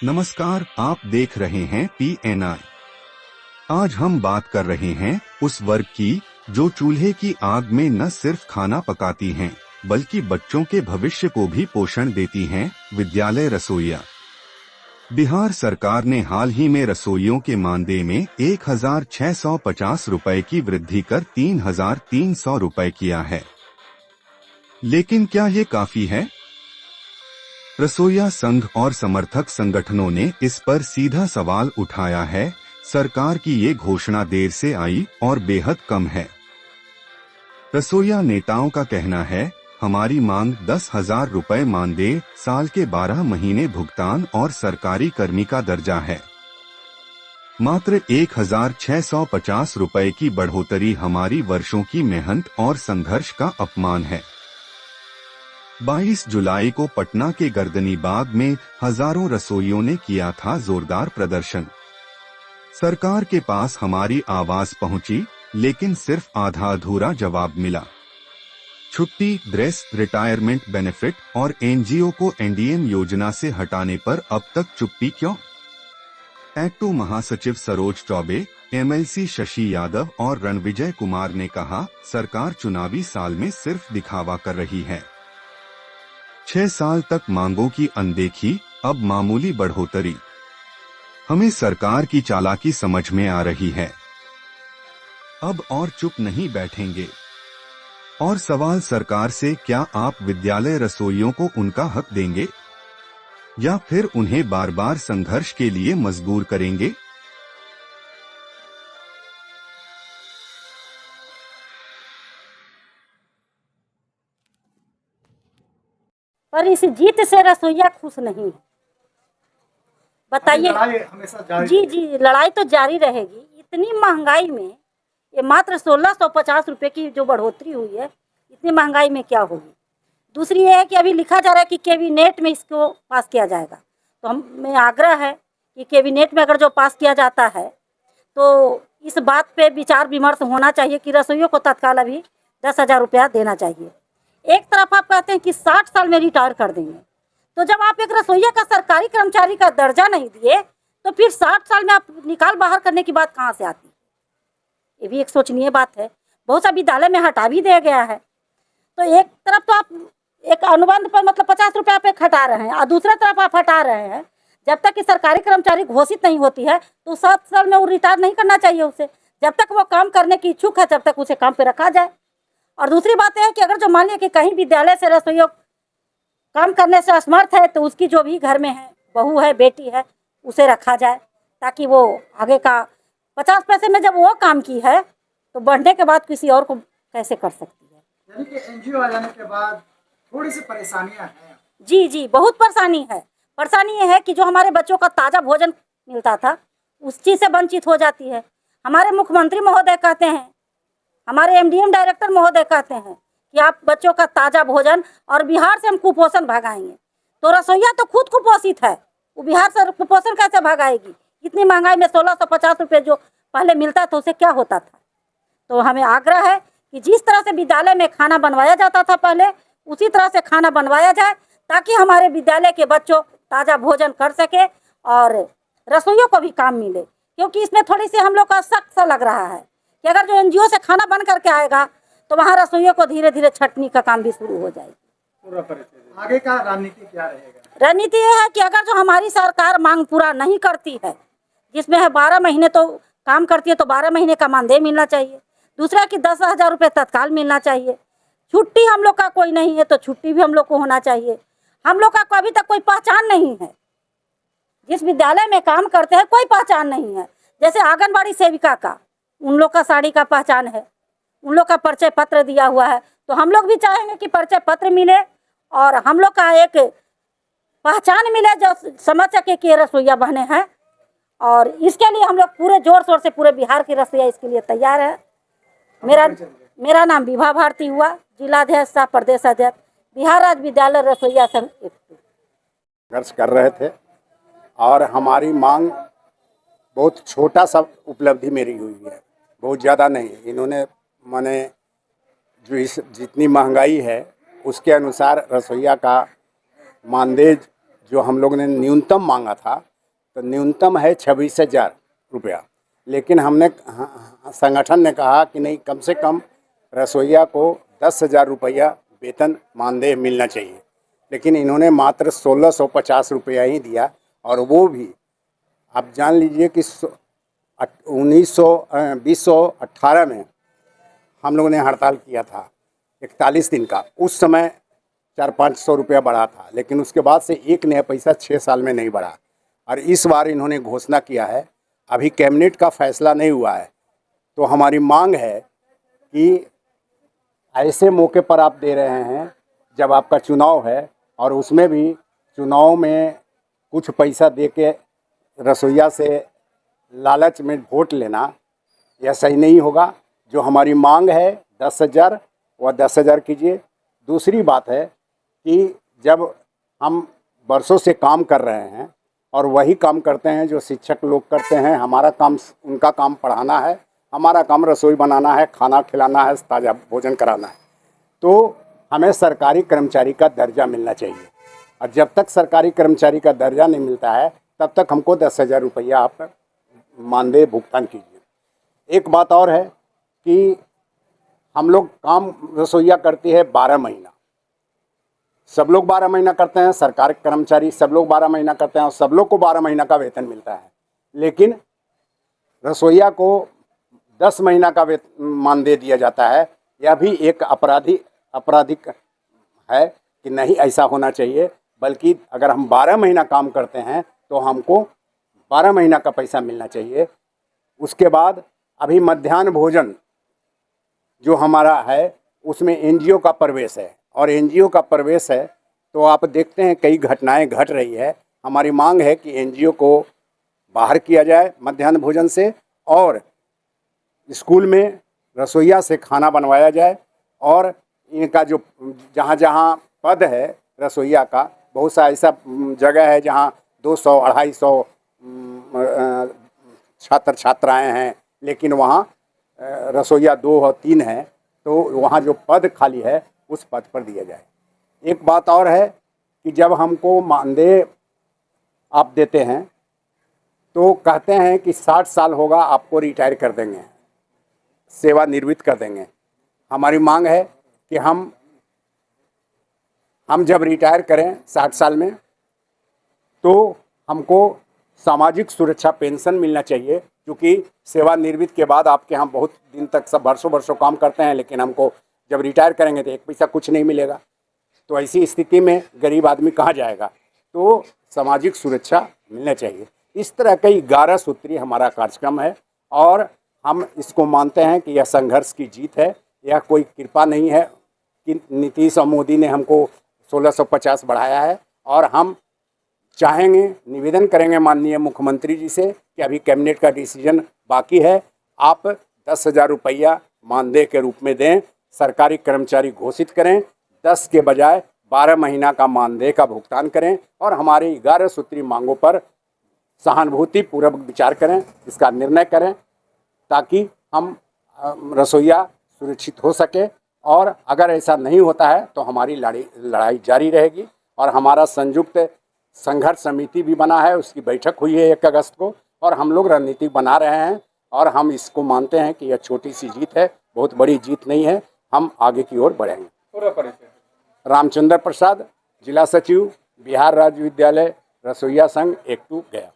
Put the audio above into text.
नमस्कार, आप देख रहे हैं PNI। आज हम बात कर रहे हैं उस वर्ग की जो चूल्हे की आग में न सिर्फ खाना पकाती हैं, बल्कि बच्चों के भविष्य को भी पोषण देती हैं, विद्यालय रसोइया। बिहार सरकार ने हाल ही में रसोइयों के मानदेय में 1,650 रुपए की वृद्धि कर 3,300 रुपए किया है। लेकिन क्या ये काफी है? रसोइया संघ और समर्थक संगठनों ने इस पर सीधा सवाल उठाया है। सरकार की ये घोषणा देर से आई और बेहद कम है। रसोइया नेताओं का कहना है, हमारी मांग 10,000 रुपए मानदेय, साल के 12 महीने भुगतान और सरकारी कर्मी का दर्जा है। मात्र 1,650 रुपए की बढ़ोतरी हमारी वर्षों की मेहनत और संघर्ष का अपमान है। 22 जुलाई को पटना के गर्दनी बाग में हजारों रसोइयों ने किया था जोरदार प्रदर्शन। सरकार के पास हमारी आवाज पहुंची, लेकिन सिर्फ आधा अधूरा जवाब मिला। छुट्टी, ड्रेस, रिटायरमेंट बेनिफिट और एनजीओ को एनडीएम योजना से हटाने पर अब तक चुप्पी क्यों? एक्टू महासचिव सरोज चौबे, एमएलसी शशि यादव और रणविजय कुमार ने कहा, सरकार चुनावी साल में सिर्फ दिखावा कर रही है। 6 साल तक मांगों की अनदेखी, अब मामूली बढ़ोतरी। हमें सरकार की चालाकी समझ में आ रही है। अब और चुप नहीं बैठेंगे। और सवाल सरकार से, क्या आप विद्यालय रसोइयों को उनका हक देंगे या फिर उन्हें बार बार संघर्ष के लिए मजबूर करेंगे? पर इस जीत से रसोइया खुश नहीं है। बताइए। जी जी, लड़ाई तो जारी रहेगी। इतनी महंगाई में ये मात्र 1,650 रुपए की जो बढ़ोतरी हुई है, इतनी महंगाई में क्या होगी। दूसरी ये है कि अभी लिखा जा रहा है कि कैबिनेट में इसको पास किया जाएगा। तो हमें आग्रह है कि कैबिनेट में अगर जो पास किया जाता है तो इस बात पे विचार विमर्श होना चाहिए कि रसोइयों को तत्काल अभी 10,000 रुपया देना चाहिए। एक तरफ आप कहते हैं कि 60 साल में रिटायर कर देंगे, तो जब आप एक रसोइया का सरकारी कर्मचारी का दर्जा नहीं दिए तो फिर 60 साल में आप निकाल बाहर करने की बात कहाँ से आती? ये भी एक सोचनीय बात है। बहुत सा विद्यालय में हटा भी दिया गया है। तो एक तरफ तो आप एक अनुबंध पर मतलब 50 रुपये आप एक हटा रहे हैं और दूसरा तरफ आप हटा रहे हैं। जब तक कि सरकारी कर्मचारी घोषित नहीं होती है तो 7 साल में वो रिटायर नहीं करना चाहिए उसे। जब तक वो काम करने की इच्छुक है तब तक उसे काम पे रखा जाए। और दूसरी बात है कि अगर जो मान लिया कि कहीं विद्यालय से रसोइया काम करने से असमर्थ है तो उसकी जो भी घर में है, बहू है, बेटी है, उसे रखा जाए, ताकि वो आगे का 50 पैसे में जब वो काम की है तो बढ़ने के बाद किसी और को कैसे कर सकती है। यानी कि एनजीओ आ जाने के बाद थोड़ी सी परेशानियां हैं। जी जी, बहुत परेशानी है। परेशानी ये है कि जो हमारे बच्चों का ताज़ा भोजन मिलता था उस चीज़ से वंचित हो जाती है। हमारे मुख्यमंत्री महोदय कहते हैं, हमारे एमडीएम डायरेक्टर महोदय कहते हैं कि आप बच्चों का ताज़ा भोजन और बिहार से हम कुपोषण भगाएंगे। तो रसोइया तो खुद कुपोषित है, वो बिहार से कुपोषण कैसे भगाएगी? इतनी महंगाई में 1,650 रुपये जो पहले मिलता था उसे क्या होता था? तो हमें आग्रह है कि जिस तरह से विद्यालय में खाना बनवाया जाता था पहले, उसी तरह से खाना बनवाया जाए, ताकि हमारे विद्यालय के बच्चों ताज़ा भोजन कर सके और रसोइयों को भी काम मिले। क्योंकि इसमें थोड़ी सी हम लोग का शक सा लग रहा है कि अगर जो एनजीओ से खाना बन करके आएगा तो वहाँ रसोइयों को धीरे धीरे छटनी का काम भी शुरू हो जाएगी। आगे का रणनीति क्या रहेगा? रणनीति ये है कि अगर जो हमारी सरकार मांग पूरा नहीं करती है, जिसमें है 12 महीने तो काम करती है तो 12 महीने का मानदेय मिलना चाहिए। दूसरा कि 10,000 रुपये तत्काल मिलना चाहिए। छुट्टी हम लोग का कोई नहीं है तो छुट्टी भी हम लोग को होना चाहिए। हम लोग का अभी तक कोई पहचान नहीं है। जिस विद्यालय में काम करते हैं कोई पहचान नहीं है। जैसे आंगनबाड़ी सेविका का, उन लोग का साड़ी का पहचान है, उन लोग का परिचय पत्र दिया हुआ है। तो हम लोग भी चाहेंगे कि परिचय पत्र मिले और हम लोग का एक पहचान मिले जो समझ सके कि रसोइया बहने हैं। और इसके लिए हम लोग पूरे जोर शोर से, पूरे बिहार की रसोइया इसके लिए तैयार है। मेरा नाम विभा भारती हुआ, जिलाध्यक्ष सह प्रदेश अध्यक्ष, बिहार राज्य विद्यालय रसोइया संघ। संघर्ष कर रहे थे और हमारी मांग बहुत छोटा सा उपलब्धि मेरी हुई है, बहुत ज़्यादा नहीं। इन्होंने माने जो इस जितनी महंगाई है उसके अनुसार रसोइया का मानदेय जो हम लोगों ने न्यूनतम मांगा था तो न्यूनतम है 26,000 रुपया। लेकिन हमने संगठन ने कहा कि नहीं, कम से कम रसोइया को 10,000 रुपया वेतन मानदेय मिलना चाहिए। लेकिन इन्होंने मात्र 1,650 रुपया ही दिया, और वो भी आप जान लीजिए कि 2018 में हम लोगों ने हड़ताल किया था 41 दिन का। उस समय 400-500 रुपया बढ़ा था, लेकिन उसके बाद से एक नया पैसा 6 साल में नहीं बढ़ा। और इस बार इन्होंने घोषणा किया है, अभी कैबिनेट का फैसला नहीं हुआ है, तो हमारी मांग है कि ऐसे मौके पर आप दे रहे हैं जब आपका चुनाव है, और उसमें भी चुनाव में कुछ पैसा दे के रसोइया से लालच में वोट लेना, यह सही नहीं होगा। जो हमारी मांग है 10,000, वह 10,000 कीजिए। दूसरी बात है कि जब हम बरसों से काम कर रहे हैं और वही काम करते हैं जो शिक्षक लोग करते हैं, हमारा काम, उनका काम पढ़ाना है, हमारा काम रसोई बनाना है, खाना खिलाना है, ताज़ा भोजन कराना है, तो हमें सरकारी कर्मचारी का दर्जा मिलना चाहिए। और जब तक सरकारी कर्मचारी का दर्जा नहीं मिलता है, तब तक हमको 10,000 रुपया आप मानदेय भुगतान कीजिए। एक बात और है कि हम लोग काम रसोइया करती है 12 महीना, सब लोग 12 महीना करते हैं, सरकारी कर्मचारी सब लोग 12 महीना करते हैं, और सब लोग को 12 महीना का वेतन मिलता है। लेकिन रसोइया को 10 महीना का मानदेय दिया जाता है। यह भी एक आपराधिक है कि नहीं, ऐसा होना चाहिए। बल्कि अगर हम 12 महीना काम करते हैं तो हमको 12 महीना का पैसा मिलना चाहिए। उसके बाद अभी मध्याह्न भोजन जो हमारा है, उसमें एनजीओ का प्रवेश है, और एनजीओ का प्रवेश है तो आप देखते हैं कई घटनाएं घट रही है। हमारी मांग है कि एनजीओ को बाहर किया जाए मध्याह्न भोजन से, और स्कूल में रसोइया से खाना बनवाया जाए। और इनका जो जहाँ पद है रसोइया का, बहुत सा ऐसा जगह है जहाँ 200-250 छात्र छात्राएँ हैं, लेकिन वहाँ रसोइया 2 और 3 हैं, तो वहाँ जो पद खाली है उस पद पर दिया जाए। एक बात और है कि जब हमको मानदेय आप देते हैं तो कहते हैं कि 60 साल होगा आपको रिटायर कर देंगे, सेवानिवृत्त कर देंगे। हमारी मांग है कि हम जब रिटायर करें 60 साल में, तो हमको सामाजिक सुरक्षा पेंशन मिलना चाहिए। क्योंकि सेवानिवृत्त के बाद आपके यहाँ बहुत दिन तक सब वर्षों काम करते हैं, लेकिन हमको जब रिटायर करेंगे तो एक पैसा कुछ नहीं मिलेगा। तो ऐसी स्थिति में गरीब आदमी कहाँ जाएगा? तो सामाजिक सुरक्षा मिलना चाहिए। इस तरह कई 11 सूत्री हमारा कार्यक्रम है, और हम इसको मानते हैं कि यह संघर्ष की जीत है। यह कोई कृपा नहीं है कि नीतीश और मोदी ने हमको 1650 बढ़ाया है। और हम चाहेंगे, निवेदन करेंगे माननीय मुख्यमंत्री जी से कि अभी कैबिनेट का डिसीजन बाकी है, आप 10,000 रुपया मानदेय के रूप में दें, सरकारी कर्मचारी घोषित करें, 10 के बजाय 12 महीना का मानदेय का भुगतान करें, और हमारी 11 सूत्री मांगों पर सहानुभूति पूर्वक विचार करें, इसका निर्णय करें, ताकि हम रसोइया सुरक्षित हो सके। और अगर ऐसा नहीं होता है तो हमारी लड़ाई जारी रहेगी। और हमारा संयुक्त संघर्ष समिति भी बना है, उसकी बैठक हुई है 1 अगस्त को, और हम लोग रणनीति बना रहे हैं। और हम इसको मानते हैं कि यह छोटी सी जीत है, बहुत बड़ी जीत नहीं है। हम आगे की ओर बढ़ेंगे। पूरा परिचय। रामचंद्र प्रसाद, जिला सचिव, बिहार राज्य विद्यालय रसोइया संघ 1-2 गया।